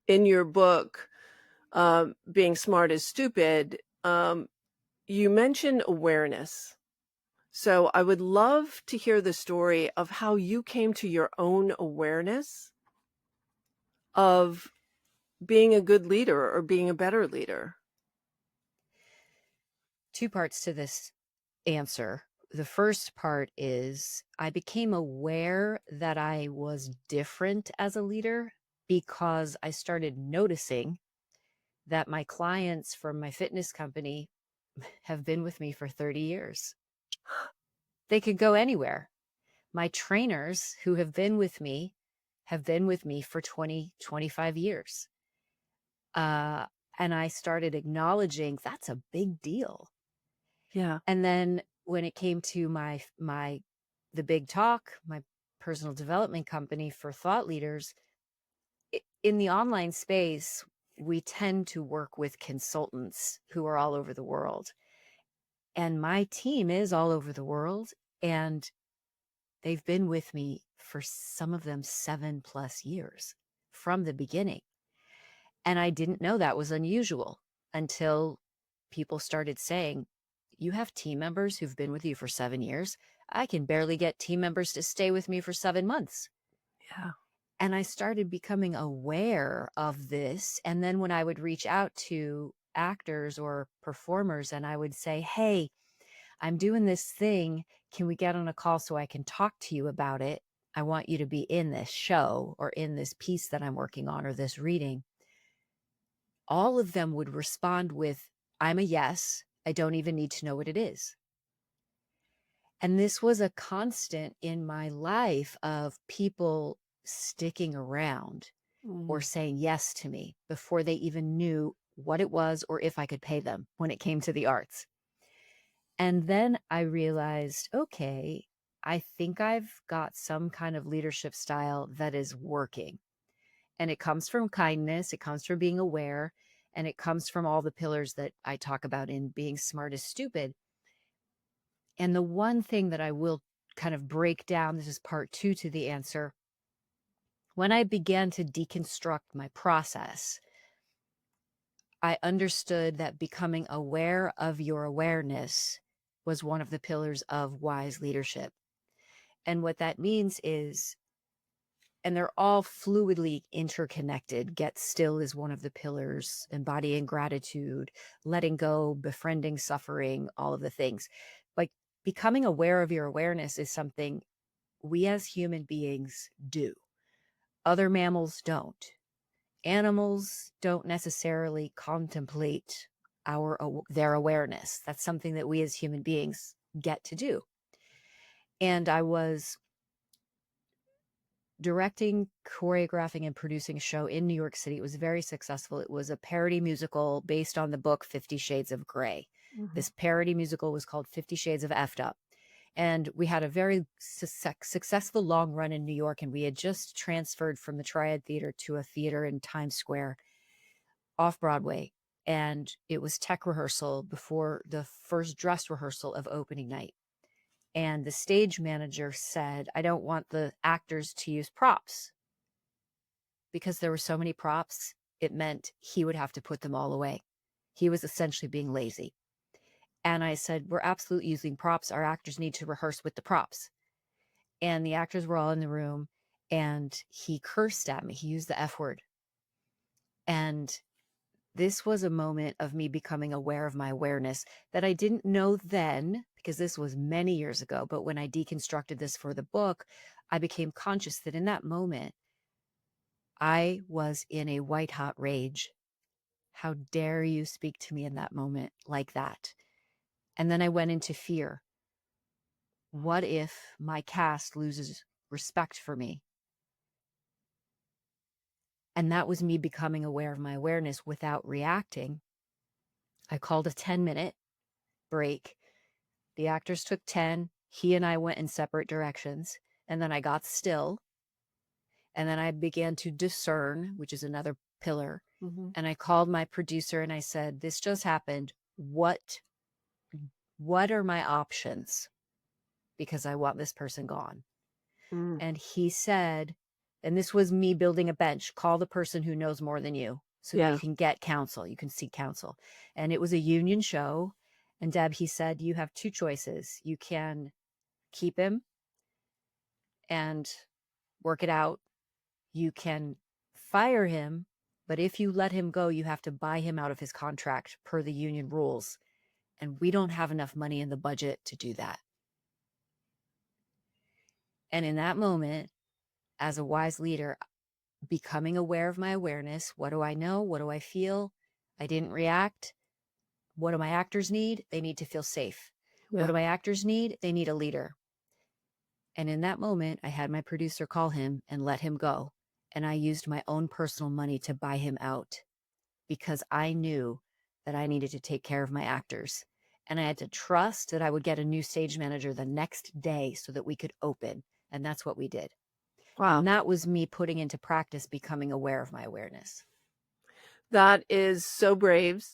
in your book, Being Smart is Stupid, you mention awareness. So I would love to hear the story of how you came to your own awareness of being a good leader or being a better leader. Two parts to this answer. The first part is I became aware that I was different as a leader because I started noticing that my clients from my fitness company have been with me for 30 years. They could go anywhere. My trainers who have been with me for 20, 25 years. Uh, and I started acknowledging that's a big deal. Yeah. And then when it came to the big talk, my personal development company for thought leaders, in the online space, we tend to work with consultants who are all over the world. And my team is all over the world. And they've been with me for some of them 7+ years from the beginning. And I didn't know that was unusual until people started saying, you have team members who've been with you for 7 years. I can barely get team members to stay with me for 7 months. Yeah. And I started becoming aware of this. And then when I would reach out to actors or performers and I would say, hey, I'm doing this thing. Can we get on a call so I can talk to you about it? I want you to be in this show or in this piece that I'm working on or this reading. All of them would respond with, I'm a yes. I don't even need to know what it is. And this was a constant in my life of people sticking around or Mm. saying yes to me before they even knew what it was or if I could pay them when it came to the arts. And then I realized, okay, I think I've got some kind of leadership style that is working. And it comes from kindness, it comes from being aware, and it comes from all the pillars that I talk about in Being Smart is Stupid. And the one thing that I will kind of break down, this is part two to the answer. When I began to deconstruct my process, I understood that becoming aware of your awareness was one of the pillars of wise leadership. And what that means is, and they're all fluidly interconnected. Get still is one of the pillars, embodying gratitude, letting go, befriending suffering, all of the things. Like becoming aware of your awareness is something we as human beings do. Other mammals don't. Animals don't necessarily contemplate their awareness. That's something that we as human beings get to do. And I was directing, choreographing, and producing a show in New York City. It was very successful. It was a parody musical based on the book 50 Shades of Grey. Mhm. This parody musical was called 50 Shades of Effed Up. And we had a very successful long run in New York. And we had just transferred from the Triad Theater to a theater in Times Square off Broadway. And it was tech rehearsal before the first dress rehearsal of opening night. And the stage manager said, I don't want the actors to use props because there were so many props. It meant he would have to put them all away. He was essentially being lazy. And I said, we're absolutely using props. Our actors need to rehearse with the props. And the actors were all in the room and he cursed at me. He used the F word. And this was a moment of me becoming aware of my awareness that I didn't know then, because this was many years ago. But when I deconstructed this for the book, I became conscious that in that moment, I was in a white hot rage. How dare you speak to me in that moment like that? And then I went into fear. What if my cast loses respect for me? And that was me becoming aware of my awareness without reacting. I called a 10-minute break. The actors took 10. He and I went in separate directions. And then I got still. And then I began to discern, which is another pillar. Mhm. And I called my producer and I said, this just happened. What are my options? Because I want this person gone. Mm. And he said, And this was me building a bench. Call the person who knows more than you so that you Yeah. can get counsel. You can seek counsel. And it was a union show. And Deb, he said, you have two choices. You can keep him and work it out. You can fire him, but if you let him go, you have to buy him out of his contract per the union rules. And we don't have enough money in the budget to do that. And in that moment, as a wise leader, becoming aware of my awareness, what do I know? What do I feel? I didn't react. What do my actors need? They need to feel safe. What Yeah. do my actors need? They need a leader. And in that moment, I had my producer call him and let him go. And I used my own personal money to buy him out because I knew that I needed to take care of my actors. And I had to trust that I would get a new stage manager the next day so that we could open. And that's what we did. And Wow. that was me putting into practice becoming aware of my awareness. That is so brave.